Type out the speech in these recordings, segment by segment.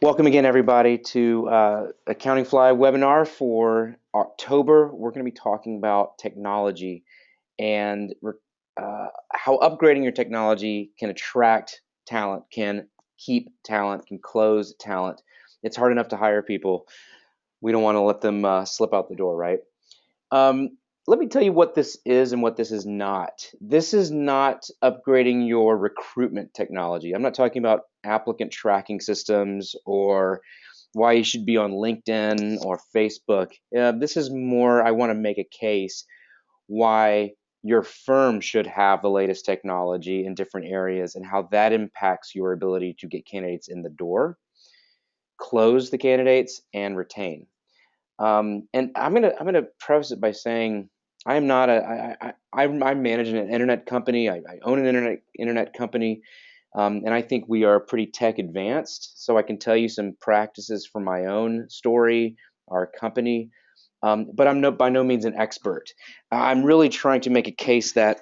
Welcome again, everybody, to Accounting Fly webinar for October. We're going to be talking about technology and how upgrading your technology can attract talent, can keep talent, can close talent. It's hard enough to hire people. We don't want to let them slip out the door, right? Let me tell you what this is and what this is not. This is not upgrading your recruitment technology. I'm not talking about applicant tracking systems or why you should be on LinkedIn or Facebook. This is more, I want to make a case why your firm should have the latest technology in different areas and how that impacts your ability to get candidates in the door, close the candidates, and retain. And I'm gonna preface it by saying I am not a I'm managing an internet company. I own an internet company, and I think we are pretty tech advanced. So I can tell you some practices from my own story, our company. But I'm by no means an expert. I'm really trying to make a case that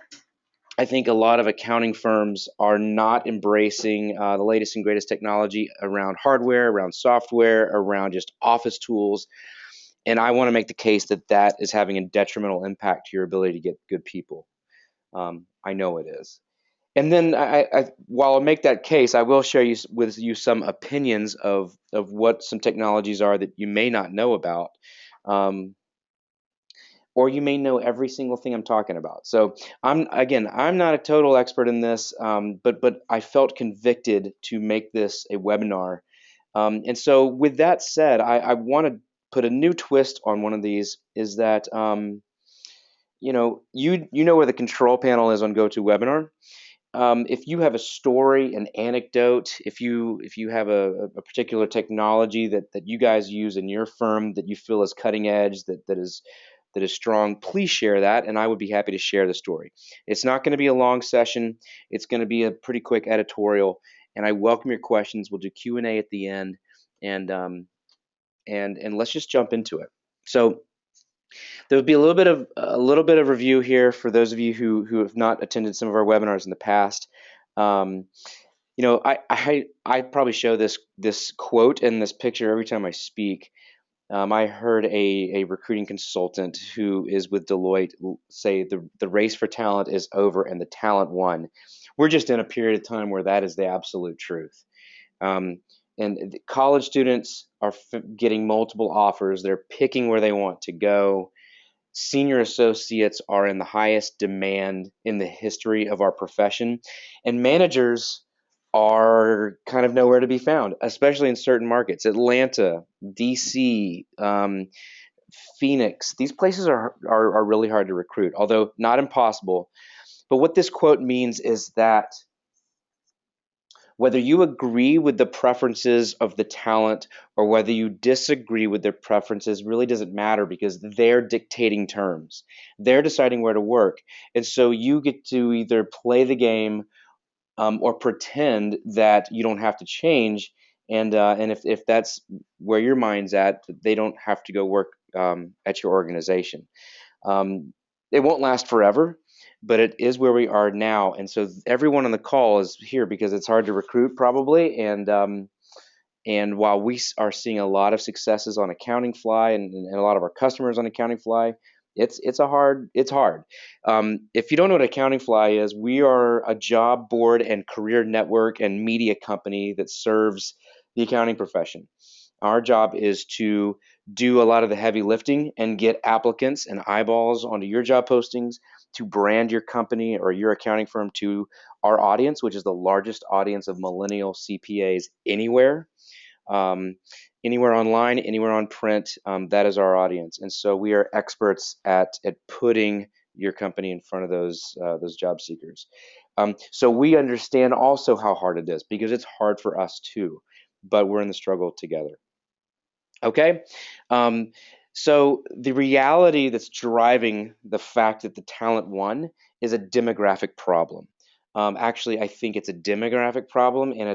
I think a lot of accounting firms are not embracing the latest and greatest technology around hardware, around software, around just office tools. And I want to make the case that that is having a detrimental impact to your ability to get good people. I know it is. And then, while I make that case, I will share with you some opinions of what some technologies are that you may not know about, um, or you may know every single thing I'm talking about. So I'm not a total expert in this, but I felt convicted to make this a webinar. And so, with that said, I want to put a new twist on one of these. Is that you know where the control panel is on GoToWebinar. If you have a story, an anecdote, if you have a particular technology that you guys use in your firm that you feel is cutting edge, that is strong, please share that, and I would be happy to share the story. It's not going to be a long session. It's going to be a pretty quick editorial, and I welcome your questions. We'll do Q&A at the end, and let's just jump into it. So there will be a little bit of review here for those of you who have not attended some of our webinars in the past. Um, I probably show this quote and this picture every time I speak. I heard a recruiting consultant who is with Deloitte say the race for talent is over and the talent won. We're just in a period of time where that is the absolute truth. Um, and college students are getting multiple offers. They're picking where they want to go. Senior associates are in the highest demand in the history of our profession, and managers are kind of nowhere to be found, especially in certain markets. Atlanta, DC, Phoenix, these places are really hard to recruit, although not impossible. But what this quote means is that whether you agree with the preferences of the talent or whether you disagree with their preferences really doesn't matter because they're dictating terms. They're deciding where to work. And so you get to either play the game or pretend that you don't have to change. And if that's where your mind's at, they don't have to go work at your organization. Um, it won't last forever, but it is where we are now. And so everyone on the call is here because it's hard to recruit, probably. And while we are seeing a lot of successes on Accounting Fly and a lot of our customers on Accounting Fly, it's hard. If you don't know what Accounting Fly is, we are a job board and career network and media company that serves the accounting profession. Our job is to do a lot of the heavy lifting and get applicants and eyeballs onto your job postings, to brand your company or your accounting firm to our audience, which is the largest audience of millennial CPAs anywhere. Um, Anywhere online, anywhere on print, that is our audience. And so we are experts at putting your company in front of those job seekers. So we understand also how hard it is because it's hard for us too, but we're in the struggle together. Okay, so the reality that's driving the fact that the talent won is a demographic problem. Actually, I think it's a demographic problem, and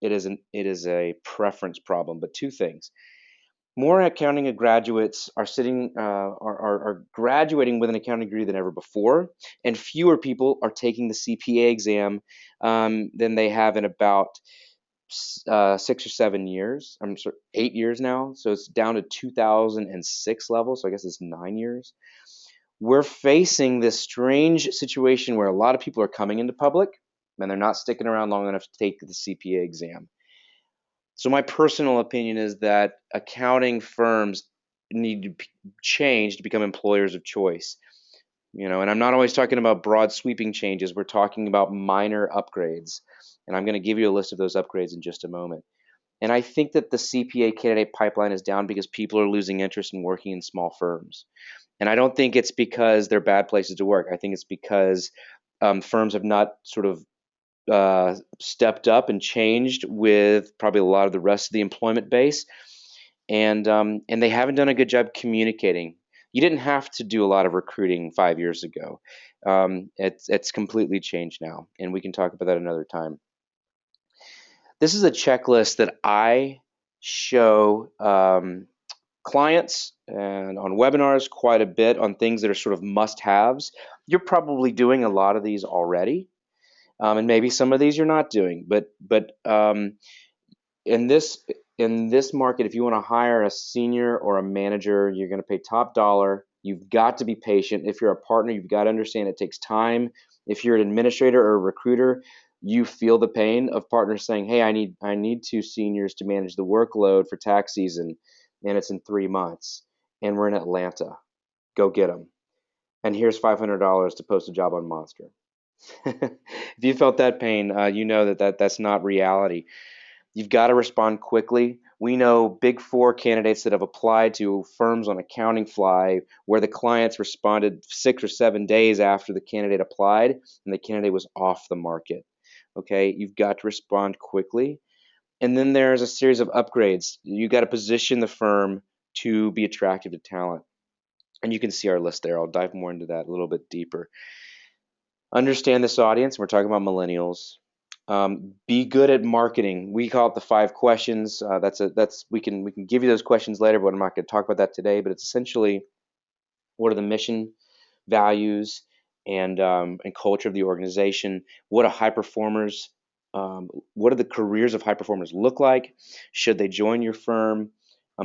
it is a preference problem. But two things: more accounting graduates are are graduating with an accounting degree than ever before, and fewer people are taking the CPA exam than they have in about 6 or 7 years. I'm sorry, 8 years now. So it's down to 2006 level. So I guess it's 9 years. We're facing this strange situation where a lot of people are coming into public and they're not sticking around long enough to take the CPA exam. So my personal opinion is that accounting firms need to change to become employers of choice. And I'm not always talking about broad sweeping changes. We're talking about minor upgrades. And I'm going to give you a list of those upgrades in just a moment. And I think that the CPA candidate pipeline is down because people are losing interest in working in small firms. And I don't think it's because they're bad places to work. I think it's because firms have not sort of stepped up and changed with probably a lot of the rest of the employment base, and they haven't done a good job communicating. You didn't have to do a lot of recruiting 5 years ago. It's completely changed now, and we can talk about that another time. This is a checklist that I show clients and on webinars quite a bit on things that are sort of must-haves. You're probably doing a lot of these already, and maybe some of these you're not doing. But in this market, if you want to hire a senior or a manager, you're going to pay top dollar. You've got to be patient. If you're a partner, you've got to understand it takes time. If you're an administrator or a recruiter, you feel the pain of partners saying, "Hey, I need two seniors to manage the workload for tax season, and it's in 3 months, and we're in Atlanta. Go get them. And here's $500 to post a job on Monster." If you felt that pain, you know that's not reality. You've got to respond quickly. We know Big Four candidates that have applied to firms on Accounting Fly where the clients responded 6 or 7 days after the candidate applied and the candidate was off the market. Okay, you've got to respond quickly. And then there's a series of upgrades. You got to position the firm to be attractive to talent. And you can see our list there. I'll dive more into that a little bit deeper. Understand this audience. We're talking about millennials. Be good at marketing. We call it the 5 questions. We can give you those questions later, but I'm not going to talk about that today. But it's essentially, what are the mission, values, and culture of the organization? What do high performers? What do the careers of high performers look like? Should they join your firm?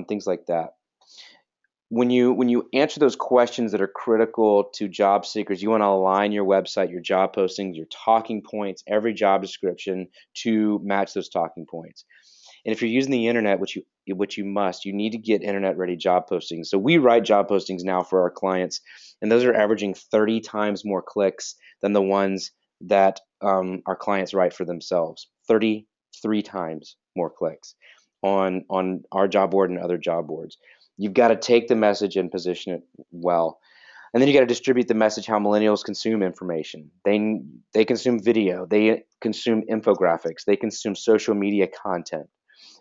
Things like that. When you answer those questions that are critical to job seekers, you want to align your website, your job postings, your talking points, every job description to match those talking points. And if you're using the internet, which you must, you need to get internet ready job postings. So we write job postings now for our clients, and those are averaging 30 times more clicks than the ones that our clients write for themselves. 33 times more clicks on our job board and other job boards. You've got to take the message and position it well. And then you got to distribute the message how millennials consume information. They consume video, they consume infographics, they consume social media content,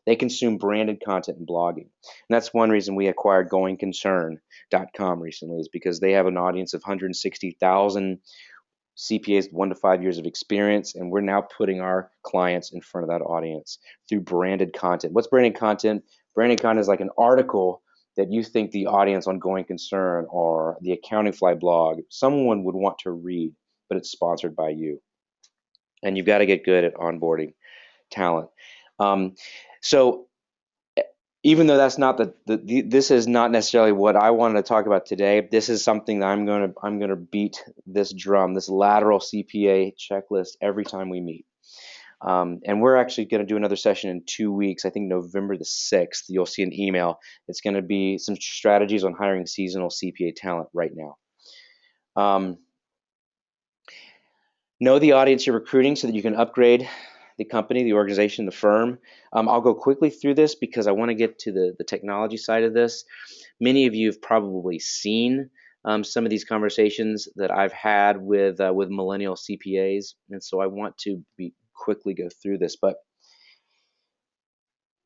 they consume branded content and blogging. And that's one reason we acquired goingconcern.com recently, is because they have an audience of 160,000 CPAs with 1 to 5 years of experience, and we're now putting our clients in front of that audience through branded content. What's branded content? Branded content is like an article that you think the audience on Going Concern or the Accounting Fly blog, someone would want to read, but it's sponsored by you. And you've got to get good at onboarding talent. So even though that's not this is not necessarily what I wanted to talk about today, this is something that I'm gonna beat this drum, this lateral CPA checklist every time we meet. And we're actually going to do another session in 2 weeks. I think November the 6th. You'll see an email. It's going to be some strategies on hiring seasonal CPA talent right now. Know the audience you're recruiting so that you can upgrade the company, the organization, the firm. I'll go quickly through this because I want to get to the technology side of this. Many of you have probably seen some of these conversations that I've had with millennial CPAs, and so I want to quickly go through this. But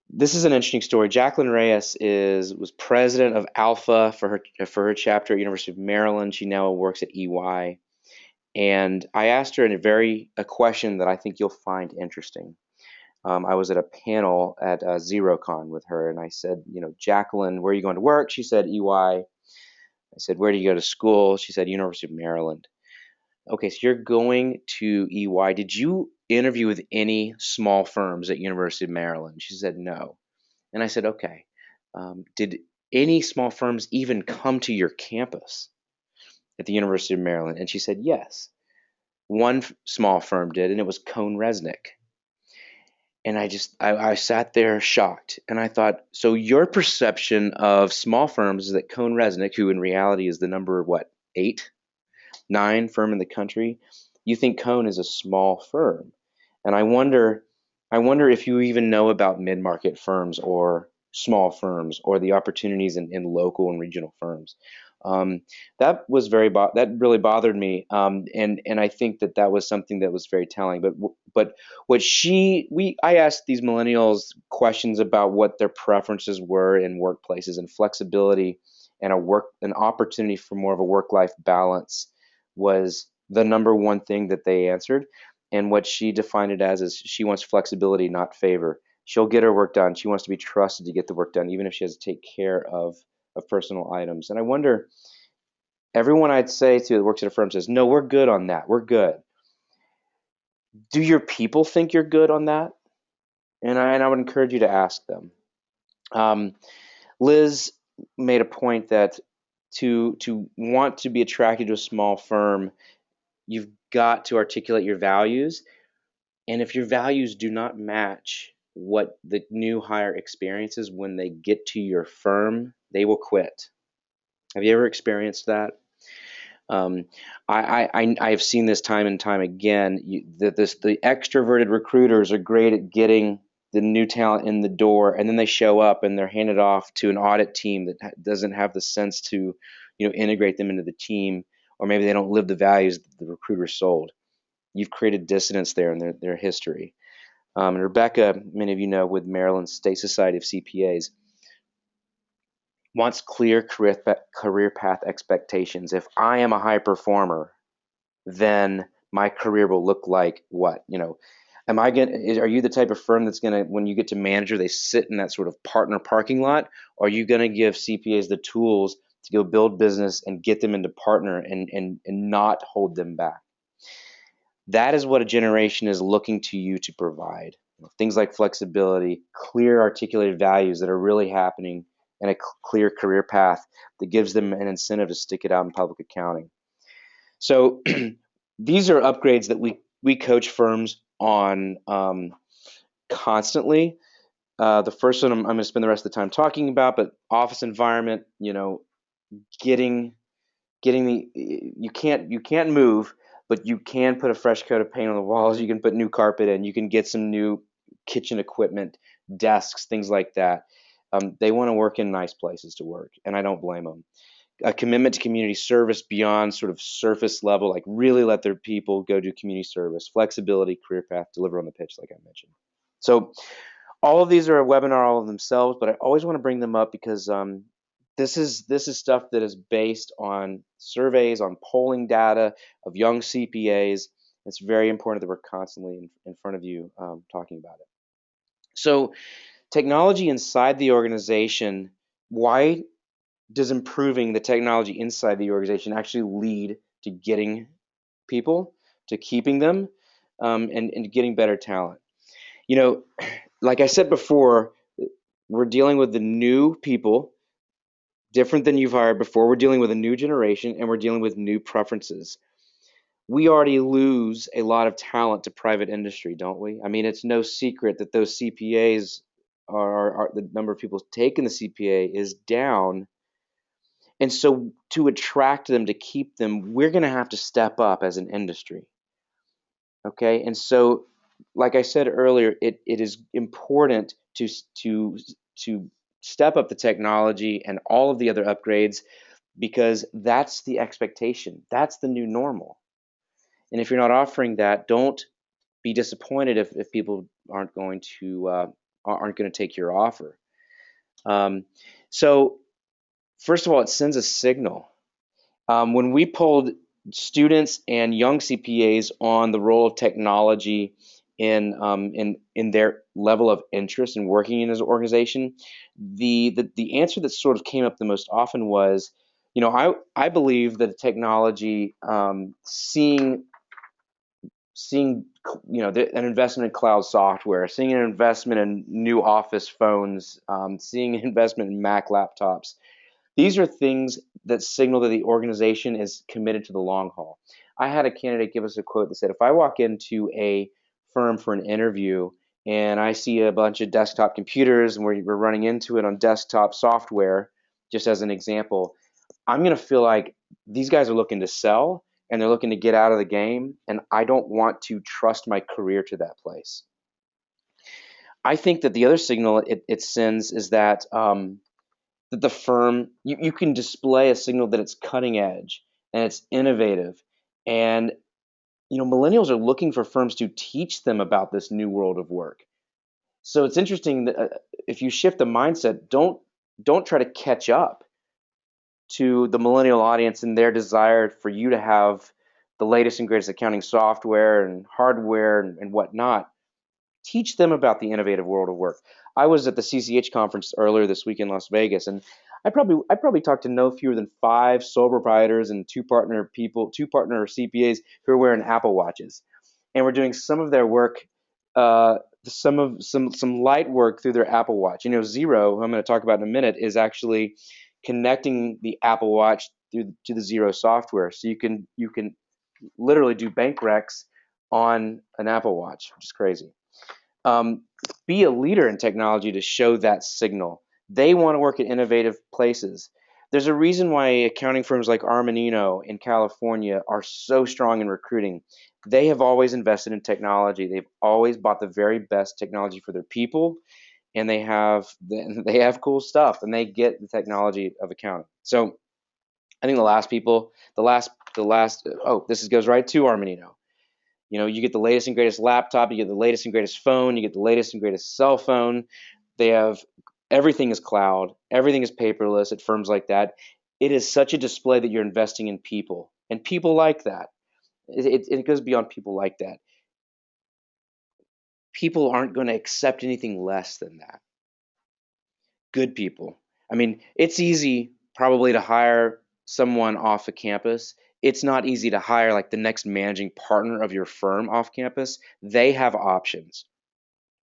this is an interesting story. Jacqueline Reyes was president of Alpha for her chapter at University of Maryland. She now works at EY. And I asked her a question that I think you'll find interesting. I was at a panel at ZeroCon with her, and I said, Jacqueline, where are you going to work? She said, EY. I said, where do you go to school? She said, University of Maryland. Okay, so you're going to EY. Did you interview with any small firms at University of Maryland? She said no. And I said, okay. Did any small firms even come to your campus at the University of Maryland? And she said yes. One small firm did, and it was Cone Resnick. And I sat there shocked, and I thought, so your perception of small firms is that Cone Resnick, who in reality is the number what, 8, 9 firm in the country, you think Cone is a small firm. And I wonder if you even know about mid-market firms or small firms or the opportunities in local and regional firms. Um, that was that really bothered me, and I think that was something that was very telling. But what I asked these millennials questions about what their preferences were in workplaces and flexibility and an opportunity for more of a work-life balance was the number one thing that they answered. And what she defined it as is she wants flexibility, not favor. She'll get her work done. She wants to be trusted to get the work done, even if she has to take care of personal items. And I wonder, everyone I'd say to that works at a firm says, no, we're good on that. We're good. Do your people think you're good on that? And I would encourage you to ask them. Um, Liz made a point that to want to be attracted to a small firm, you've got to articulate your values. And if your values do not match what the new hire experiences when they get to your firm, they will quit. Have you ever experienced that? Um, I've seen this time and time again. The extroverted recruiters are great at getting the new talent in the door, and then they show up and they're handed off to an audit team that doesn't have the sense to, integrate them into the team, or maybe they don't live the values that the recruiter sold. You've created dissonance there in their history. And Rebecca, many of you know, with Maryland State Society of CPAs, wants clear career path expectations. If I am a high performer, then my career will look like what? Are you the type of firm that's going to, when you get to manager, they sit in that sort of partner parking lot? Or are you going to give CPAs the tools to go build business and get them into partner and not hold them back? That is what a generation is looking to you to provide. Things like flexibility, clear articulated values that are really happening, and a clear career path that gives them an incentive to stick it out in public accounting. So these are upgrades that we coach firms on constantly. The first one I'm going to spend the rest of the time talking about, but office environment, getting you can't move, but you can put a fresh coat of paint on the walls. You can put new carpet in. You can get some new kitchen equipment, desks, things like that. They want to work in nice places to work, and I don't blame them. A commitment to community service beyond sort of surface level, like really let their people go do community service, flexibility, career path, deliver on the pitch, like I mentioned. So all of these are a webinar all of themselves, but I always want to bring them up because this is stuff that is based on surveys, on polling data of young CPAs. It's very important that we're constantly in front of you talking about it. So technology inside the organization, why does improving the technology inside the organization actually lead to getting people, to keeping them, and getting better talent? You know, like I said before, we're dealing with the new people, different than you've hired before. We're dealing with a new generation, and we're dealing with new preferences. We already lose a lot of talent to private industry, don't we? I mean, it's no secret that those CPAs are the number of people taking the CPA is down. And so to attract them, to keep them, we're going to have to step up as an industry. Okay. And so, like I said earlier, it is important to step up the technology and all of the other upgrades because that's the expectation. That's the new normal. And if you're not offering that, don't be disappointed if people aren't going to take your offer. So first of all, it sends a signal. When we polled students and young CPAs on the role of technology in their level of interest in working in his organization, the answer that sort of came up the most often was I believe that technology, seeing an investment in cloud software, seeing an investment in new office phones, seeing an investment in Mac laptops. These are things that signal that the organization is committed to the long haul. I had a candidate give us a quote that said, if I walk into a firm for an interview and I see a bunch of desktop computers and we're running into it on desktop software, just as an example, I'm going to feel like these guys are looking to sell and they're looking to get out of the game, and I don't want to trust my career to that place. I think that the other signal it sends is that the firm, you can display a signal that it's cutting edge and it's innovative. And millennials are looking for firms to teach them about this new world of work. So it's interesting that if you shift the mindset, don't try to catch up to the millennial audience and their desire for you to have the latest and greatest accounting software and hardware and whatnot. Teach them about the innovative world of work. I was at the CCH conference earlier this week in Las Vegas, and I probably talked to no fewer than 5 sole proprietors and 2 partner CPAs who are wearing Apple Watches, and we're doing some of their work, uh, some light work through their Apple Watch. Zero, who I'm going to talk about in a minute, is actually connecting the Apple Watch to the Zero software, so you can literally do bank recs on an Apple Watch, which is crazy. um, be a leader in technology to show that signal. They want to work at innovative places. There's a reason why accounting firms like Armanino in California are so strong in recruiting. They have always invested in technology. They've always bought the very best technology for their people, and they have cool stuff, and they get the technology of accounting. So I think the last. Oh, goes right to Armanino. You get the latest and greatest laptop, you get the latest and greatest phone, you get the latest and greatest cell phone. They have everything is cloud, everything is paperless at firms like that. It is such a display that you're investing in people, and people like that. It goes beyond people like that. People aren't going to accept anything less than that. Good people. I mean, it's easy probably to hire someone off a campus. It's not easy to hire like the next managing partner of your firm off campus. They have options.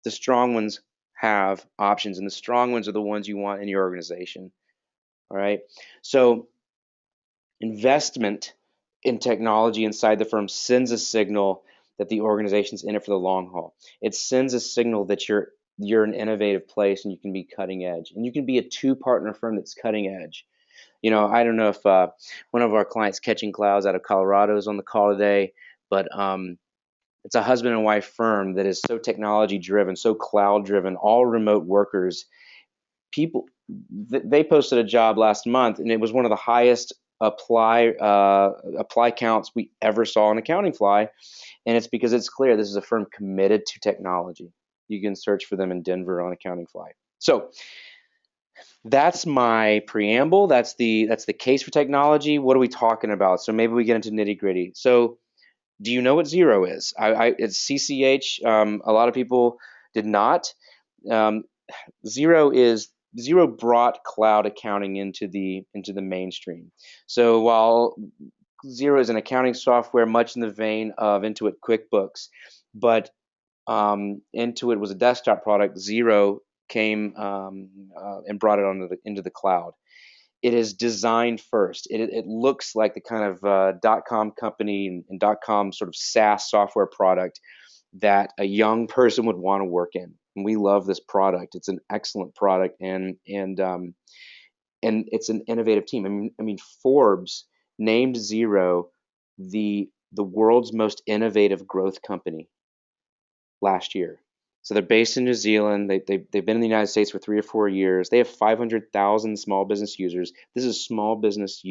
The strong ones have options, and the strong ones are the ones you want in your organization. All right. So investment in technology inside the firm sends a signal that the organization's in it for the long haul. It sends a signal that you're an innovative place and you can be cutting edge, and you can be a 2 partner firm that's cutting edge. I don't know if one of our clients, Catching Clouds out of Colorado, is on the call today, but it's a husband and wife firm that is so technology driven, so cloud driven, all remote workers. People, they posted a job last month, and it was one of the highest apply counts we ever saw in Accounting Fly, and it's because it's clear this is a firm committed to technology. You can search for them in Denver on Accounting Fly. So that's my preamble. That's the case for technology. What are we talking about? So maybe we get into nitty gritty. So do you know what Zero is? It's CCH. A lot of people did not. Um, Zero brought cloud accounting into the mainstream. So while Zero is an accounting software much in the vein of Intuit QuickBooks, but Intuit was a desktop product. Zero came and brought it into the cloud. It is designed first. It looks like the kind of .com company and .com sort of SaaS software product that a young person would want to work in. And we love this product. It's an excellent product, and it's an innovative team. I mean, Forbes named Zero the world's most innovative growth company last year. So they're based in New Zealand. They've been in the United States for 3 or 4 years. They have 500,000 small business users. This is small business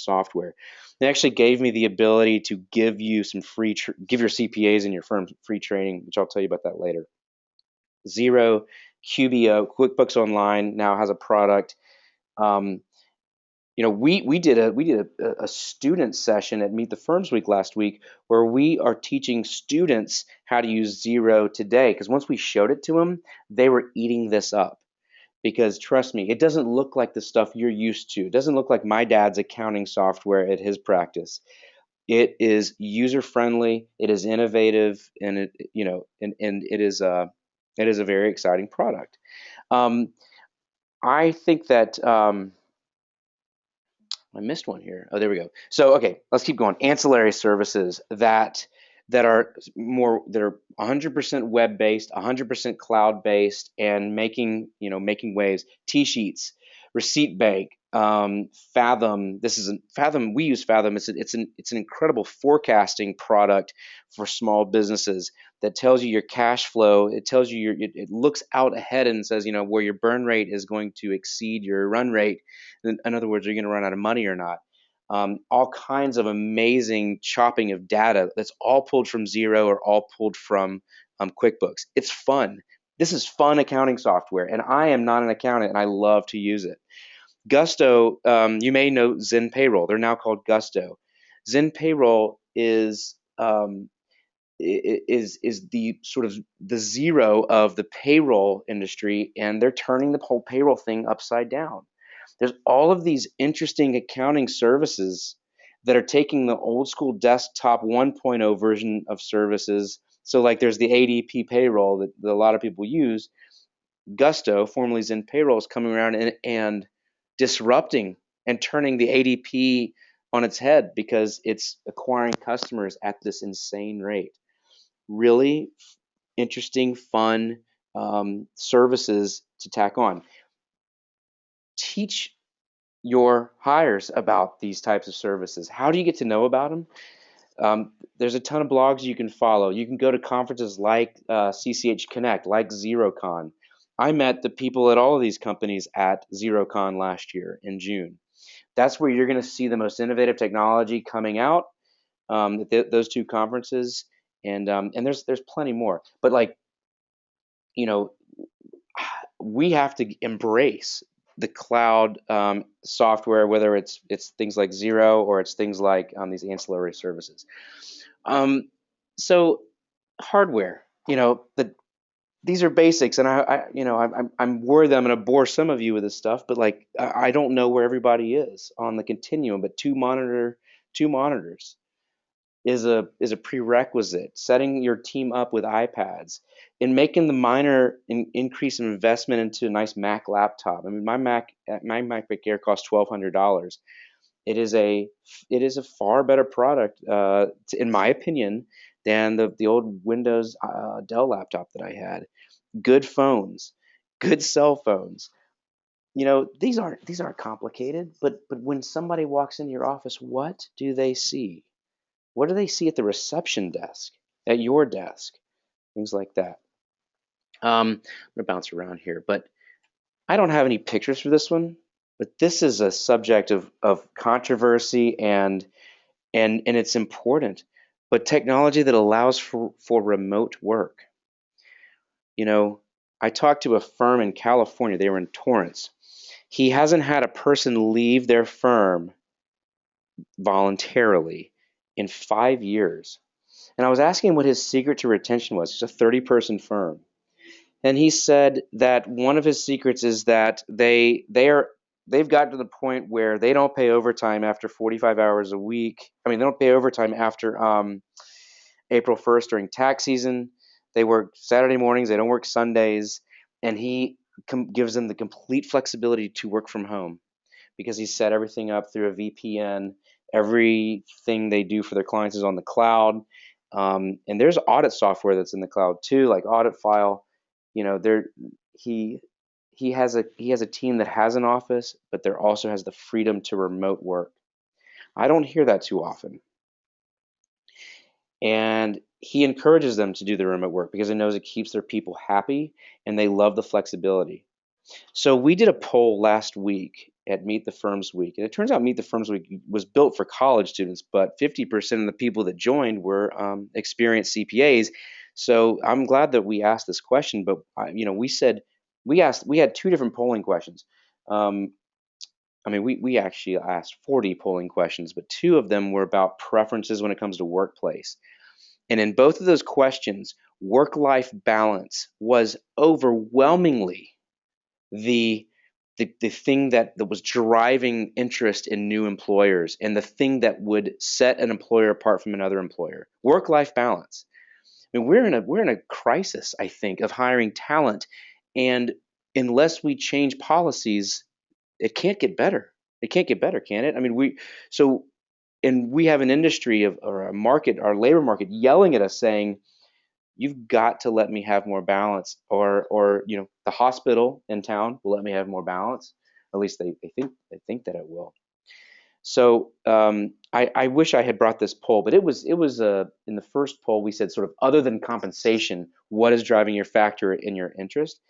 software. They actually gave me the ability to give you some give your CPAs in your firm free training, which I'll tell you about that later. Zero, QBO, QuickBooks Online now has a product. Um, we did a student session at Meet the Firms Week last week where we are teaching students how to use Zero today, because once we showed it to them, they were eating this up. because trust me, it doesn't look like the stuff you're used to. It doesn't look like my dad's accounting software at his practice. It is user friendly, it is innovative, and and it is a very exciting product. Um, I think that I missed one here. Oh, there we go. So, okay, let's keep going. Ancillary services that are 100% web based, 100% cloud based, and making waves. T-sheets, Receipt Bank, Fathom. Fathom. We use Fathom. It's an incredible forecasting product for small businesses that tells you your cash flow. It tells you it looks out ahead and says where your burn rate is going to exceed your run rate. In other words, are you going to run out of money or not? All kinds of amazing chopping of data that's all pulled from Zero or all pulled from QuickBooks. It's fun. This is fun accounting software, and I am not an accountant, and I love to use it. Gusto, you may know Zen Payroll. They're now called Gusto. Zen Payroll is the sort of the Zero of the payroll industry, and they're turning the whole payroll thing upside down. There's all of these interesting accounting services that are taking the old school desktop 1.0 version of services. So like there's the ADP payroll that a lot of people use. Gusto, formerly Zen Payroll, is coming around and disrupting and turning the ADP on its head because it's acquiring customers at this insane rate. Really interesting, fun services to tack on. Teach your hires about these types of services. How do you get to know about them? There's a ton of blogs you can follow. You can go to conferences like CCH Connect, like ZeroCon. I met the people at all of these companies at ZeroCon last year in June. That's where you're going to see the most innovative technology coming out at those two conferences, and there's plenty more. But like you know, we have to embrace the cloud software, whether it's things like Zero or it's things like these ancillary services. Um, so hardware, these are basics, and I'm worried that I'm going to bore some of you with this stuff, but like I don't know where everybody is on the continuum, but two monitors is a prerequisite. Setting your team up with iPads and making the minor increase in investment into a nice Mac laptop. I mean, my MacBook Air costs $1,200. It is a far better product, in my opinion, than the old Windows Dell laptop that I had. Good phones, good cell phones. These aren't complicated, but when somebody walks into your office, what do they see? What do they see at the reception desk, at your desk? Things like that. I'm gonna bounce around here, but I don't have any pictures for this one. But this is a subject of controversy and it's important. But technology that allows for remote work. You know, I talked to a firm in California. They were in Torrance. He hasn't had a person leave their firm voluntarily in 5 years. And I was asking him what his secret to retention was. It's a 30-person firm. And he said that one of his secrets is that they've gotten to the point where they don't pay overtime after 45 hours a week. I mean, they don't pay overtime after April 1st during tax season. They work Saturday mornings, they don't work Sundays, and he gives them the complete flexibility to work from home because he set everything up through a VPN. Everything they do for their clients is on the cloud. And there's audit software that's in the cloud too, like Audit File. There he he has a team that has an office, but there also has the freedom to remote work. I don't hear that too often. And he encourages them to do the remote work because he knows it keeps their people happy and they love the flexibility. So we did a poll last week at Meet the Firms Week, and it turns out Meet the Firms Week was built for college students, but 50% of the people that joined were experienced CPAs. So I'm glad that we asked this question, but we said we had two different polling questions. Um, I mean, we actually asked 40 polling questions, but two of them were about preferences when it comes to workplace. And in both of those questions, work-life balance was overwhelmingly the the thing that was driving interest in new employers and the thing that would set an employer apart from another employer. Work-life balance. I mean, we're in a crisis, I think, of hiring talent, and unless we change policies, it can't get better. It can't get better, can it? I mean, so and we have an industry of or a market, our labor market, yelling at us saying, "You've got to let me have more balance," or the hospital in town will let me have more balance. At least they think that it will. So I wish I had brought this poll, but it was in the first poll we said sort of other than compensation, what is driving your factor in your interest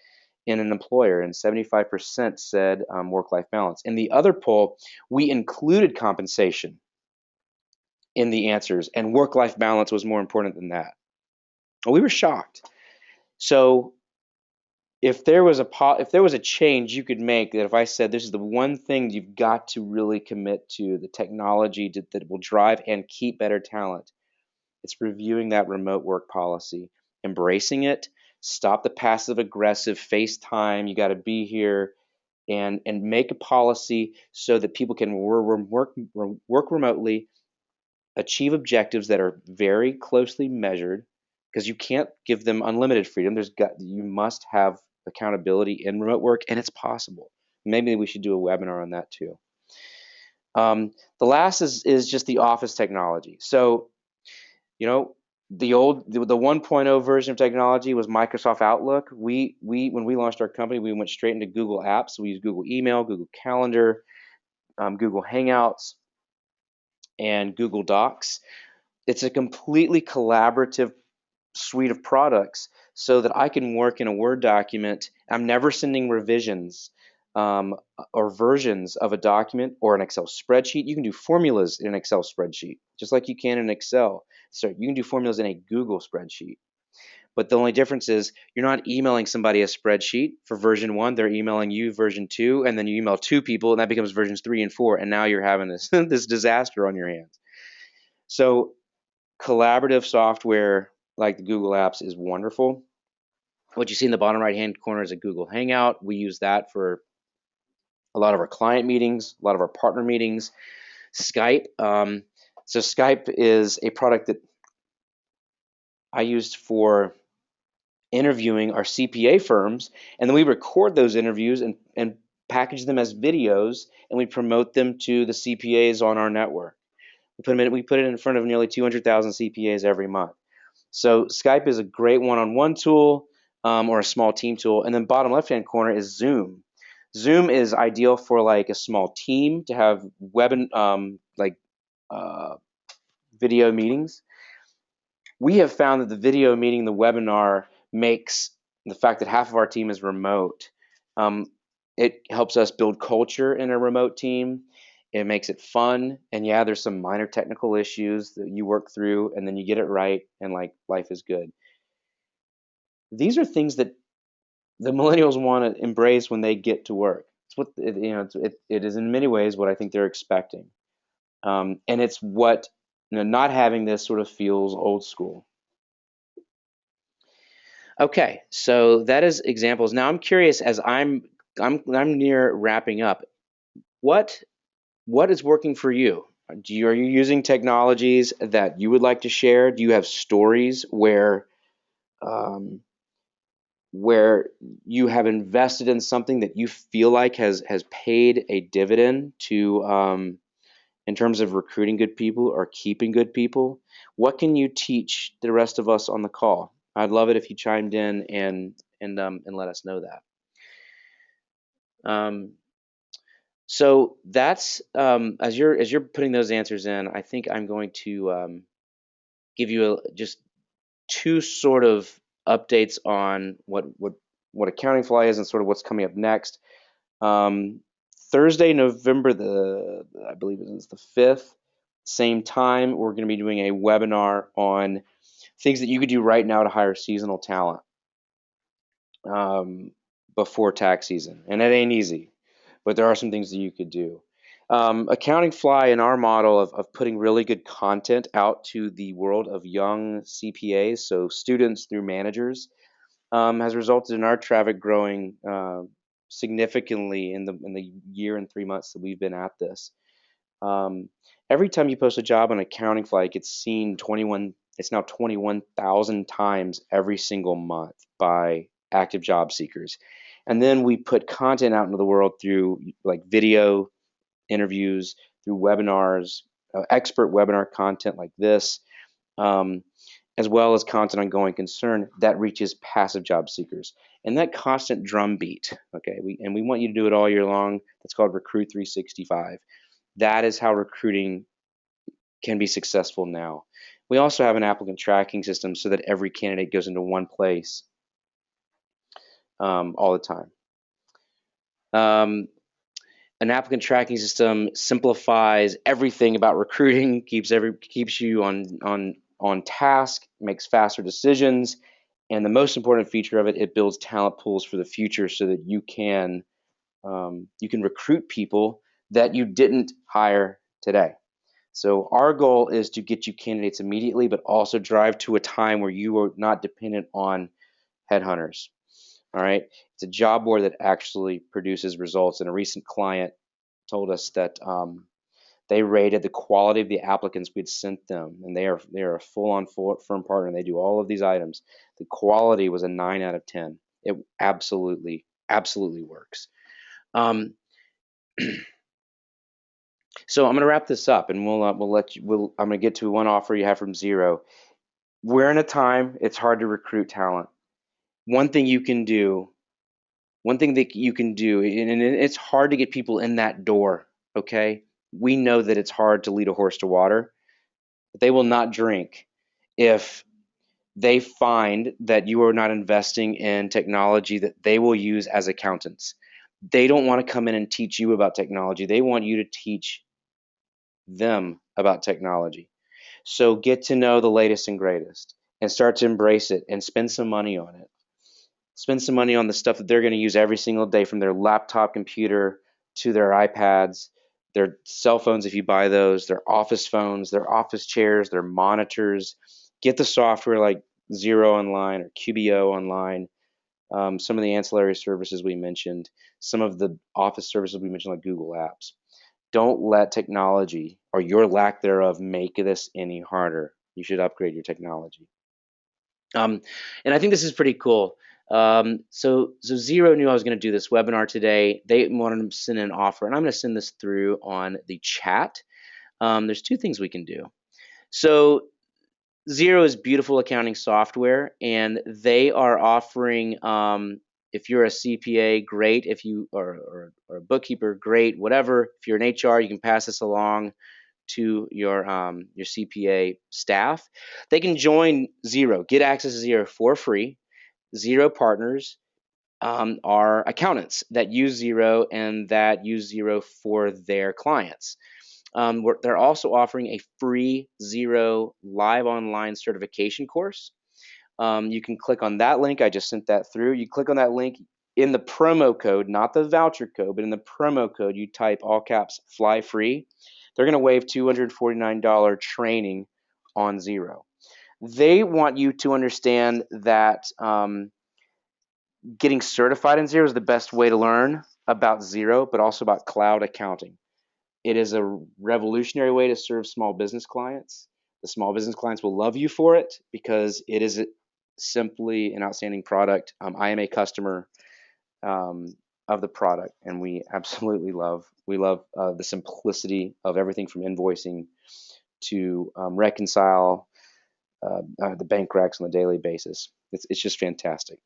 in an employer? And 75% said work-life balance. In the other poll, we included compensation in the answers, and work-life balance was more important than that. We were shocked. So if there was a change you could make, that if I said this is the one thing you've got to really commit to, the technology that will drive and keep better talent, it's reviewing that remote work policy, embracing it, stop the passive aggressive FaceTime, you got to be here, and make a policy so that people can work remotely, achieve objectives that are very closely measured, because you can't give them unlimited freedom. You must have accountability in remote work, and it's possible. Maybe we should do a webinar on that too. The last is just the office technology. So, the 1.0 version of technology was Microsoft Outlook. When we launched our company, we went straight into Google Apps. We used Google Email, Google Calendar, Google Hangouts, and Google Docs. It's a completely collaborative suite of products so that I can work in a Word document. I'm never sending revisions or versions of a document or an Excel spreadsheet. You can do formulas in an Excel spreadsheet, just like you can in Excel. So you can do formulas in a Google spreadsheet. But the only difference is you're not emailing somebody a spreadsheet for version 1, they're emailing you version 2, and then you email 2 people, and that becomes versions 3 and 4, and now you're having this this disaster on your hands. So collaborative software like the Google Apps is wonderful. What you see in the bottom right-hand corner is a Google Hangout. We use that for a lot of our client meetings, a lot of our partner meetings. Skype. So Skype is a product that I used for interviewing our CPA firms, and then we record those interviews and package them as videos, and we promote them to the CPAs on our network. We put it in front of nearly 200,000 CPAs every month. So Skype is a great one-on-one tool or a small team tool. And then bottom left-hand corner is Zoom. Zoom is ideal for like a small team to have video meetings. We have found that the video meeting, the webinar, makes the fact that half of our team is remote, it helps us build culture in a remote team. It makes it fun. And yeah, there's some minor technical issues that you work through, and then you get it right, and like life is good. These are things that the millennials want to embrace when they get to work. It's what it is in many ways what I think they're expecting, and it's what not having this sort of feels old school. Okay, so that is examples. Now I'm curious, as I'm near wrapping up, what is working for you? Are you using technologies that you would like to share? Do you have stories where you have invested in something that you feel like has paid a dividend to in terms of recruiting good people or keeping good people? What can you teach the rest of us on the call? I'd love it if you chimed in and let us know that. So that's as you're putting those answers in, I think I'm going to give you just two sort of updates on what Accounting Fly is and sort of what's coming up next. Thursday, November I believe it is the 5th, same time, we're going to be doing a webinar on things that you could do right now to hire seasonal talent before tax season. And it ain't easy, but there are some things that you could do. Accounting Fly, in our model of putting really good content out to the world of young CPAs, so students through managers, has resulted in our traffic growing significantly in the year and 3 months that we've been at this. Um, every time you post a job on Accounting Fly, it gets seen 21. It's now 21,000 times every single month by active job seekers. And then we put content out into the world through like video interviews, through webinars, expert webinar content like this, um, as well as content on going concern that reaches passive job seekers. And that constant drumbeat, okay, we want you to do it all year long. That's called Recruit 365. That is how recruiting can be successful now. We also have an applicant tracking system so that every candidate goes into one place all the time. An applicant tracking system simplifies everything about recruiting, keeps you on task, makes faster decisions, and the most important feature of it, it builds talent pools for the future so that you can recruit people that you didn't hire today. So our goal is to get you candidates immediately, but also drive to a time where you are not dependent on headhunters. All right. It's a job board that actually produces results. And a recent client told us that they rated the quality of the applicants we'd sent them, and they are a full-on firm partner. And they do all of these items. The quality was a 9 out of 10. It absolutely works. So I'm going to wrap this up, and we'll let you. I'm going to get to one offer you have from Zero. We're in a time it's hard to recruit talent. One thing that you can do, and it's hard to get people in that door. Okay, we know that it's hard to lead a horse to water, but they will not drink if they find that you are not investing in technology that they will use as accountants. They don't want to come in and teach you about technology. They want you to teach them about technology. So get to know the latest and greatest and start to embrace it and spend some money on it. Spend some money on the stuff that they're going to use every single day, from their laptop computer to their iPads, their cell phones if you buy those, their office phones, their office chairs, their monitors. Get the software like Xero Online or QBO Online, some of the ancillary services we mentioned, some of the office services we mentioned like Google Apps. Don't let technology or your lack thereof make this any harder. You should upgrade your technology. And I think this is pretty cool. So Zero knew I was going to do this webinar today. They wanted to send an offer, and I'm going to send this through on the chat. There's two things we can do. So Zero is beautiful accounting software, and they are offering, if you're a CPA, great. If you are or a bookkeeper, great. Whatever. If you're an HR, you can pass this along to your CPA staff. They can join Zero, get access to Zero for free. Zero partners are accountants that use Zero and that use Zero for their clients. They're also offering a free Zero live online certification course. You can click on that link. I just sent that through. You click on that link. In the promo code, not the voucher code, but in the promo code, you type all caps fly free. They're going to waive $249 training on Zero. They want you to understand that getting certified in Zero is the best way to learn about Zero, but also about cloud accounting. It is a revolutionary way to serve small business clients. The small business clients will love you for it because it is simply an outstanding product. I am a customer of the product, and we absolutely love the simplicity of everything from invoicing to reconcile the bank recs on a daily basis. It's just fantastic.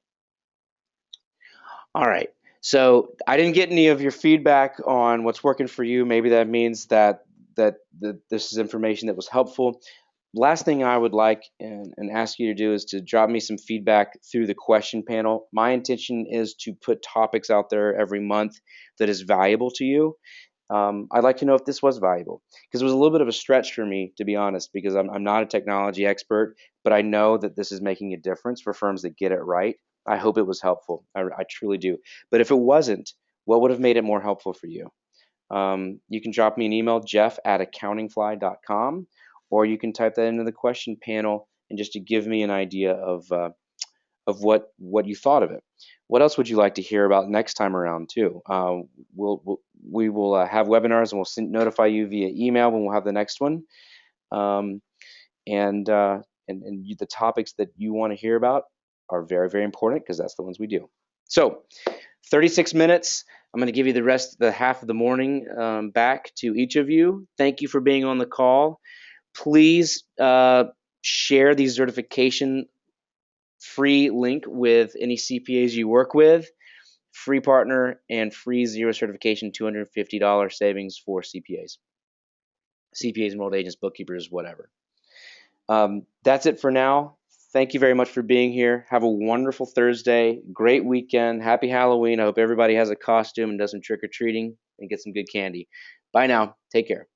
All right. So I didn't get any of your feedback on what's working for you. Maybe that means that this is information that was helpful. Last thing I would like and ask you to do is to drop me some feedback through the question panel. My intention is to put topics out there every month that is valuable to you. I'd like to know if this was valuable, because it was a little bit of a stretch for me, to be honest, because I'm not a technology expert, but I know that this is making a difference for firms that get it right. I hope it was helpful. I truly do. But if it wasn't, what would have made it more helpful for you? You can drop me an email, jeff@accountingfly.com, or you can type that into the question panel and just to give me an idea of what you thought of it. What else would you like to hear about next time around too? We will have webinars, and we'll notify you via email when we'll have the next one. Um, and the topics that you want to hear about are very, very important, because that's the ones we do. So 36 minutes. I'm going to give you the half of the morning back to each of you. Thank you for being on the call. Please share the certification free link with any CPAs you work with. Free partner and free zero certification, $250 savings for CPAs, enrolled agents, bookkeepers, whatever. That's it for now. Thank you very much for being here. Have a wonderful Thursday. Great weekend. Happy Halloween. I hope everybody has a costume and does some trick-or-treating and get some good candy. Bye now. Take care.